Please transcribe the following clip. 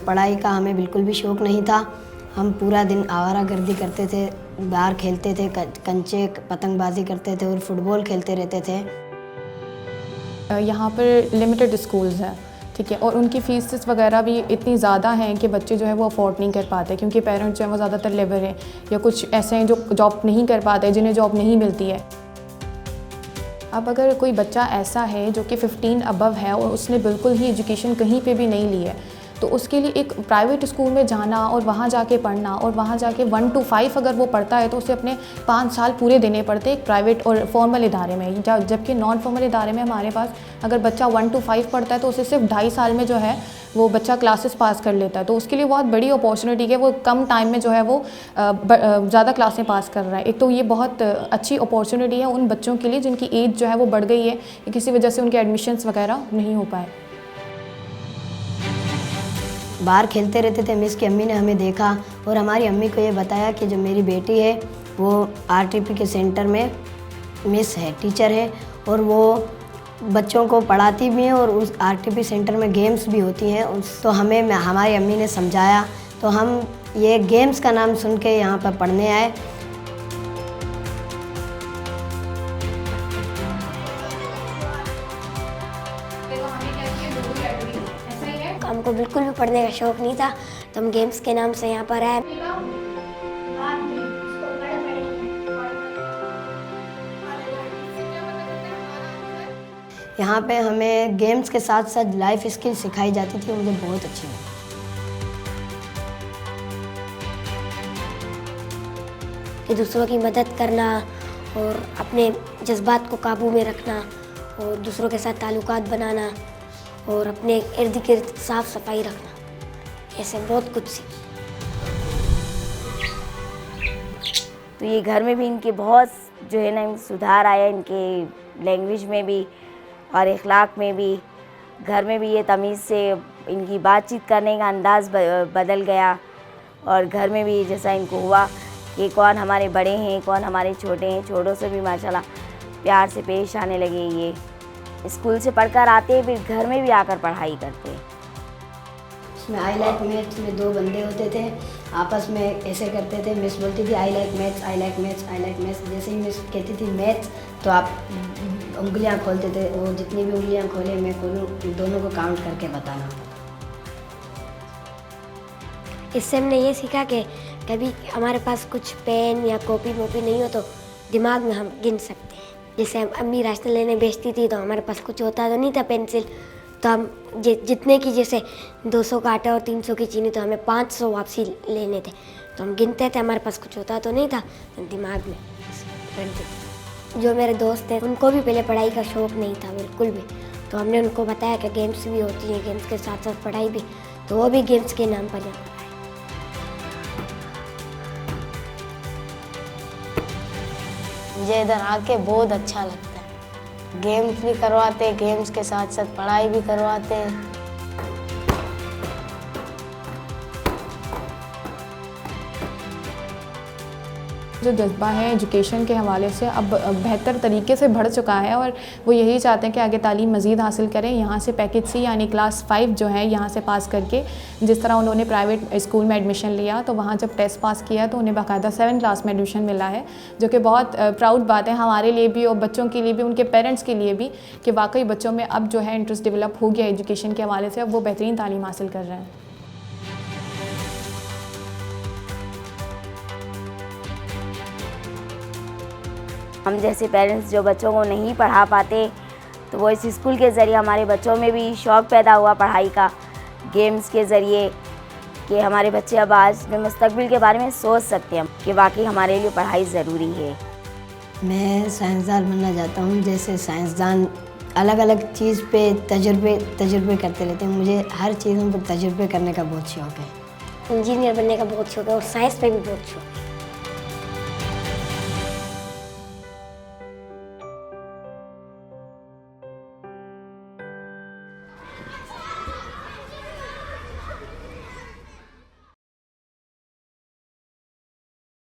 पढ़ाई का हमें बिल्कुल भी शौक़ नहीं था। हम पूरा दिन आवारागर्दी करते थे, बाहर खेलते थे, कंचे पतंगबाजी करते थे और फुटबॉल खेलते रहते थे। यहाँ पर लिमिटेड स्कूल्स हैं, ठीक है, और उनकी फ़ीस वगैरह भी इतनी ज़्यादा हैं कि बच्चे जो है वो अफोर्ड नहीं कर पाते, क्योंकि पेरेंट्स जो है वो ज़्यादातर लेबर हैं या कुछ ऐसे हैं जो जॉब नहीं कर पाते, जिन्हें जॉब नहीं मिलती है। अब अगर कोई बच्चा ऐसा है जो कि 15 अबव है और उसने बिल्कुल ही एजुकेशन कहीं पे भी नहीं ली है, तो उसके लिए एक प्राइवेट स्कूल में जाना और वहाँ जाके पढ़ना और वहाँ जाके 1 to 5 अगर वो पढ़ता है तो उसे अपने 5 साल पूरे देने पड़ते हैं एक प्राइवेट और फॉर्मल इदारे में। जबकि नॉन फॉर्मल इदारे में हमारे पास अगर बच्चा 1 to 5 पढ़ता है तो उसे सिर्फ 2.5 साल में जो है वो बच्चा क्लासेस पास कर लेता है। तो उसके लिए बहुत बड़ी अपॉर्चुनिटी है, वो कम टाइम में जो है वो ज़्यादा क्लासें पास कर रहा है। एक तो ये बहुत अच्छी अपॉर्चुनिटी है उन बच्चों के लिए जिनकी एज जो है वो बढ़ गई है, किसी वजह से उनके एडमिशन्स वगैरह नहीं हो पाए। बाहर खेलते रहते थे। मिस की अम्मी ने हमें देखा और हमारी अम्मी को ये बताया कि जो मेरी बेटी है वो आरटीपी के सेंटर में मिस है, टीचर है, और वो बच्चों को पढ़ाती भी हैं और उस आरटीपी सेंटर में गेम्स भी होती हैं। तो हमें हमारी अम्मी ने समझाया, तो हम ये गेम्स का नाम सुन के यहाँ पर पढ़ने आए। हमको बिल्कुल भी पढ़ने का शौक़ नहीं था, तो हम गेम्स के नाम से यहाँ पर आए। यहाँ पे हमें गेम्स के साथ साथ लाइफ स्किल सिखाई जाती थी, मुझे बहुत अच्छी लगी। कि दूसरों की मदद करना और अपने जज्बात को काबू में रखना और दूसरों के साथ ताल्लुकात बनाना और अपने इर्द गिर्द साफ़ सफाई रखना, ऐसे बहुत कुछ सीखा। तो ये घर में भी इनके बहुत जो है ना सुधार आया, इनके लैंग्वेज में भी और इखलाक में भी। घर में भी ये तमीज़ से इनकी बातचीत करने का अंदाज़ बदल गया, और घर में भी जैसा इनको हुआ कि कौन हमारे बड़े हैं कौन हमारे छोटे हैं, छोटों से भी माशाल्लाह प्यार से पेश आने लगे। ये स्कूल से पढ़कर आते फिर घर में भी आकर पढ़ाई करते। इसमें आई लाइक मैथ्स में 2 बंदे होते थे, आपस में ऐसे करते थे। मिस बोलती थी I like maths, I like maths, I like maths. जैसे ही मिस कहती थी मैथ्स तो आप उंगलियां खोलते थे, वो जितनी भी उंगलियां खोले मैं खोलूँ, दोनों को काउंट करके बताना। इससे हमने ये सीखा कि कभी हमारे पास कुछ पेन या कॉपी वॉपी नहीं हो तो दिमाग में हम गिन सकते हैं। जैसे अम्मी राशन लेने भेजती थी तो हमारे पास कुछ होता तो नहीं था पेंसिल, तो हम जितने की जैसे 200 का आटा और 300 की चीनी, तो हमें 500 वापसी लेने थे, तो हम गिनते थे। हमारे पास कुछ होता तो नहीं था, तो दिमाग में गिनते। जो मेरे दोस्त थे उनको भी पहले पढ़ाई का शौक़ नहीं था बिल्कुल भी, तो हमने उनको बताया कि गेम्स भी होती हैं, गेम्स के साथ साथ पढ़ाई भी, तो वो भी गेम्स के नाम पर यहाँ। मुझे इधर आके बहुत अच्छा लगता है। गेम्स भी करवाते, गेम्स के साथ साथ पढ़ाई भी करवाते हैं। जो जज्बा है एजुकेशन के हवाले से अब बेहतर तरीके से बढ़ चुका है, और वो यही चाहते हैं कि आगे तालीम मज़ीद हासिल करें। यहाँ से पैकेज सी यानी क्लास 5 जो है यहाँ से पास करके, जिस तरह उन्होंने प्राइवेट स्कूल में एडमिशन लिया तो वहाँ जब टेस्ट पास किया तो उन्हें बाकायदा 7 क्लास में एडमिशन मिला है, जो कि बहुत प्राउड बात है हमारे लिए भी और बच्चों के लिए भी, उनके पेरेंट्स के लिए भी, कि वाकई बच्चों में अब जो है इंटरेस्ट डेवलप हो गया एजुकेशन के हवाले से, अब वो बेहतरीन तालीम हासिल कर रहे हैं। हम जैसे पेरेंट्स जो बच्चों को नहीं पढ़ा पाते, तो वो इस स्कूल के ज़रिए हमारे बच्चों में भी शौक़ पैदा हुआ पढ़ाई का, गेम्स के ज़रिए, कि हमारे बच्चे अब आज में मुस्तकबिल के बारे में सोच सकते हैं कि वाकई हमारे लिए पढ़ाई ज़रूरी है। मैं साइंसदान बनना चाहता हूँ। जैसे साइंसदान अलग अलग चीज़ पे तजुर्बे करते रहते हैं, मुझे हर चीज़ों पर तजुर्बे करने का बहुत शौक़ है। इंजीनियर बनने का बहुत शौक़ है और साइंस पे भी बहुत शौक़ है।